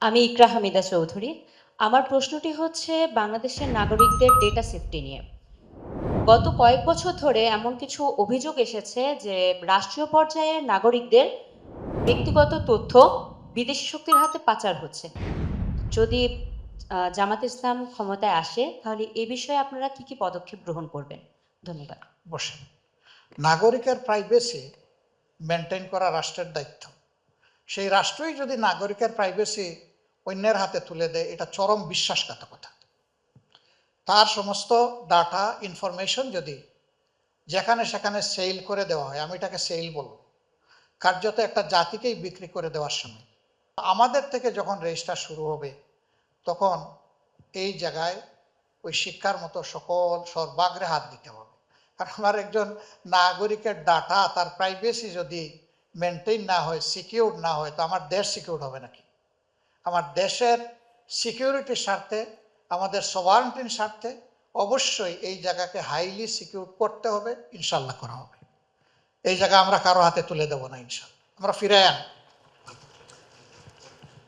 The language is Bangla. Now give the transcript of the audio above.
আমি ইকরা হামিদা চৌধুরী। আমার প্রশ্নটি হচ্ছে বাংলাদেশের নাগরিকদের ডেটা সেফটি নিয়ে। গত কয়েক বছর ধরে এমন কিছু অভিযোগ এসেছে যে রাষ্ট্রীয় পর্যায়ের নাগরিকদের ব্যক্তিগত তথ্য বিদেশি শক্তির হাতে পাচার হচ্ছে। যদি জামাত ইসলাম ক্ষমতায় আসে তাহলে এ বিষয়ে আপনারা কি পদক্ষেপ গ্রহণ করবেন? ধন্যবাদ। বসেন। নাগরিকের প্রাইভেসি মেনটেন করা রাষ্ট্রের দায়িত্ব। সেই রাষ্ট্রই যদি নাগরিকের প্রাইভেসি অন্যের হাতে তুলে দেয়, এটা চরম বিশ্বাসঘাতকতা। তার সমস্ত ডাটা ইনফরমেশন যদি যেখানে সেখানে সেল করে দেওয়া হয়, আমি এটাকে সেল বলব, কার্যত একটা জাতিকেই বিক্রি করে দেওয়ার সময় আমাদের থেকে যখন রেজিস্টার শুরু হবে, তখন এই জায়গায় ওই শিক্ষার মতো সকল সর্বাগ্রে হাত দিতে হবে। কারণ আমার একজন নাগরিকের ডাটা, তার প্রাইভেসি যদি মেনটেন না হয়, সিকিউর না হয়, তো আমার দেশ সিকিউর হবে নাকি? আমার দেশের সিকিউরিটির স্বার্থে, আমাদের সভারেন্টির স্বার্থে অবশ্যই এই জায়গাকে হাইলি সিকিউর করতে হবে। ইনশাল্লাহ করা হবে। এই জায়গা আমরা কারো হাতে তুলে দেবো না, ইনশাল্লাহ। আমরা ফিরে আন